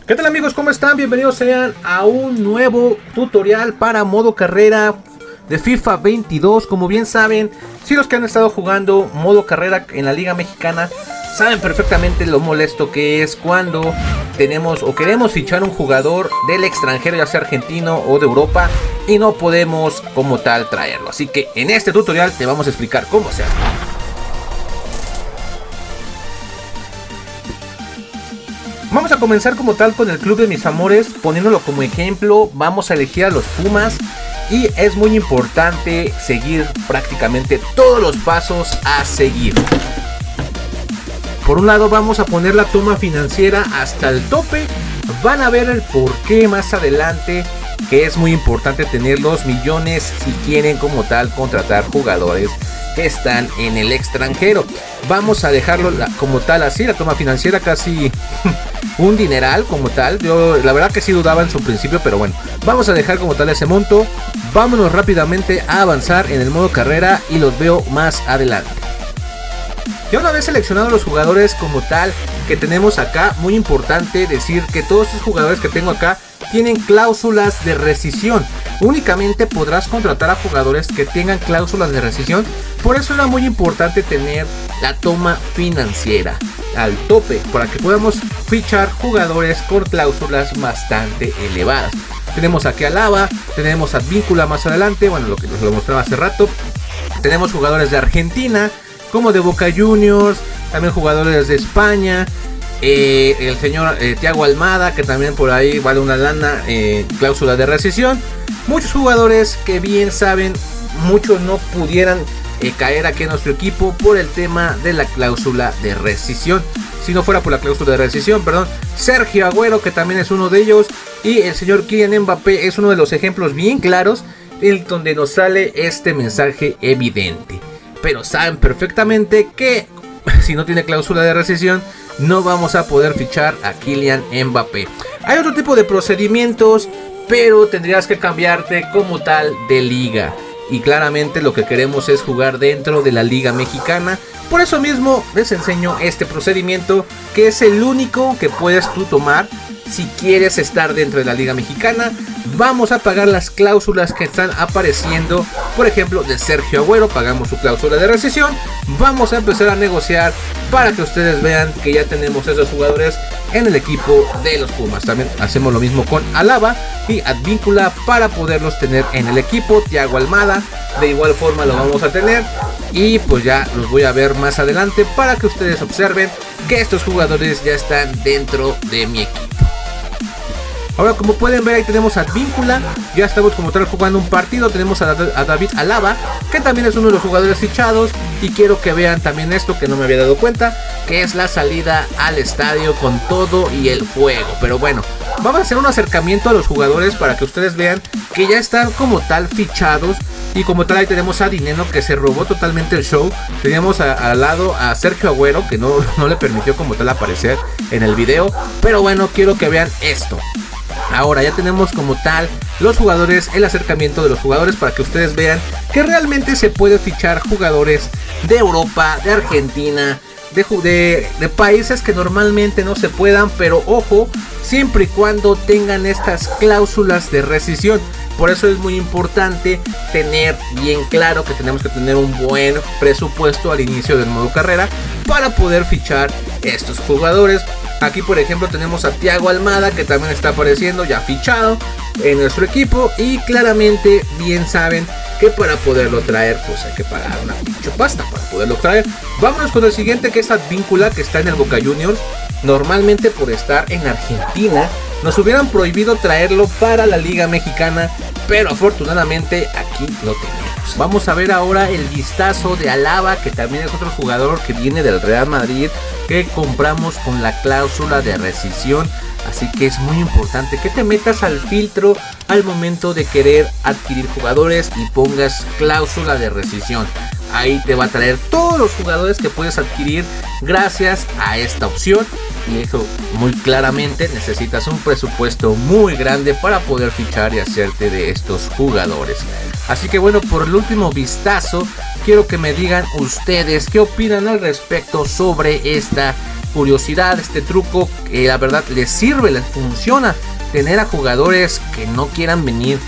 ¿Qué tal amigos? ¿Cómo están? Bienvenidos sean a un nuevo tutorial para modo carrera de FIFA 22. Como bien saben, si los que han estado jugando modo carrera en la Liga Mexicana saben perfectamente lo molesto que es cuando tenemos o queremos fichar un jugador del extranjero, ya sea argentino o de Europa, y no podemos como tal traerlo. Así que en este tutorial te vamos a explicar cómo se hace. Vamos a comenzar como tal con el club de mis amores, poniéndolo como ejemplo. Vamos a elegir a los Pumas y es muy importante seguir prácticamente todos los pasos a seguir. Por un lado vamos a poner la toma financiera hasta el tope. Van a ver el porqué más adelante, que es muy importante tener los millones si quieren como tal contratar jugadores que están en el extranjero. Vamos a dejarlo como tal así, la toma financiera casi un dineral como tal. Yo la verdad que sí dudaba en su principio, pero bueno, vamos a dejar como tal ese monto. Vámonos rápidamente a avanzar en el modo carrera y los veo más adelante. Ya una vez seleccionados los jugadores como tal que tenemos acá, muy importante decir que todos estos jugadores que tengo acá tienen cláusulas de rescisión. Únicamente podrás contratar a jugadores que tengan cláusulas de rescisión. Por eso era muy importante tener la toma financiera al tope, para que podamos fichar jugadores con cláusulas bastante elevadas. Tenemos aquí a Lava, tenemos a Advíncula más adelante, bueno, lo que nos lo mostraba hace rato. Tenemos jugadores de Argentina, como de Boca Juniors, también jugadores de España. El señor Thiago Almada, que también por ahí vale una lana, cláusula de rescisión. Muchos jugadores que bien saben, muchos no pudieran caer aquí en nuestro equipo por el tema de la cláusula de rescisión. Si no fuera por la cláusula de rescisión, perdón. Sergio Agüero, que también es uno de ellos, y el señor Kylian Mbappé es uno de los ejemplos bien claros en donde nos sale este mensaje evidente. Pero saben perfectamente que si no tiene cláusula de rescisión, no vamos a poder fichar a Kylian Mbappé. Hay otro tipo de procedimientos, pero tendrías que cambiarte como tal de liga. Y claramente lo que queremos es jugar dentro de la Liga Mexicana. Por eso mismo les enseño este procedimiento, que es el único que puedes tú tomar si quieres estar dentro de la Liga Mexicana. Vamos a pagar las cláusulas que están apareciendo. Por ejemplo, de Sergio Agüero, pagamos su cláusula de rescisión. Vamos a empezar a negociar para que ustedes vean que ya tenemos esos jugadores en el equipo de los Pumas. También hacemos lo mismo con Alaba y Advíncula para poderlos tener en el equipo. Thiago Almada, de igual forma lo vamos a tener. Y pues ya los voy a ver más adelante para que ustedes observen que estos jugadores ya están dentro de mi equipo. Ahora, como pueden ver, ahí tenemos a Advíncula. Ya estamos como tal jugando un partido. Tenemos a David Alaba, que también es uno de los jugadores fichados. Y quiero que vean también esto, que no me había dado cuenta, que es la salida al estadio con todo y el fuego. Pero bueno, vamos a hacer un acercamiento a los jugadores para que ustedes vean que ya están como tal fichados. Y como tal ahí tenemos a Dineno, que se robó totalmente el show. Teníamos al lado a Sergio Agüero, que no le permitió como tal aparecer en el video. Pero bueno, quiero que vean esto. Ahora ya tenemos como tal los jugadores, el acercamiento de los jugadores, para que ustedes vean que realmente se puede fichar jugadores de Europa, de Argentina, de países que normalmente no se puedan. Pero ojo, siempre y cuando tengan estas cláusulas de rescisión. Por eso es muy importante tener bien claro que tenemos que tener un buen presupuesto al inicio del modo carrera para poder fichar estos jugadores. Aquí por ejemplo tenemos a Thiago Almada, que también está apareciendo ya fichado en nuestro equipo. Y claramente bien saben que para poderlo traer pues hay que pagar una pinche pasta para poderlo traer. Vámonos con el siguiente, que es Advíncula, que está en el Boca Juniors. Normalmente por estar en Argentina nos hubieran prohibido traerlo para la Liga Mexicana, pero afortunadamente aquí lo tenemos. Vamos a ver ahora el vistazo de Alaba, que también es otro jugador que viene del Real Madrid, que compramos con la cláusula de rescisión. Así que es muy importante que te metas al filtro al momento de querer adquirir jugadores y pongas cláusula de rescisión. Ahí te va a traer todos los jugadores que puedes adquirir gracias a esta opción. Y eso muy claramente necesitas un presupuesto muy grande para poder fichar y hacerte de estos jugadores. Así que bueno, por el último vistazo, quiero que me digan ustedes qué opinan al respecto sobre esta curiosidad, este truco que la verdad les sirve, les funciona, tener a jugadores que no quieran venir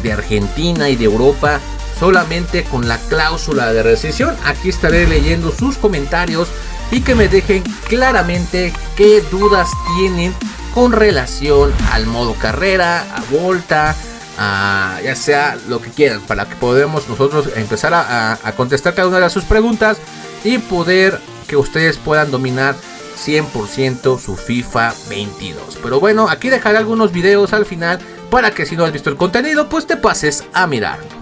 de Argentina y de Europa solamente con la cláusula de rescisión. Aquí estaré leyendo sus comentarios y que me dejen claramente qué dudas tienen con relación al modo carrera, a Volta, ya sea lo que quieran, para que podamos nosotros empezar a contestar cada una de sus preguntas y poder que ustedes puedan dominar 100% su FIFA 22. Pero bueno, aquí dejaré algunos videos al final para que si no has visto el contenido, pues te pases a mirar.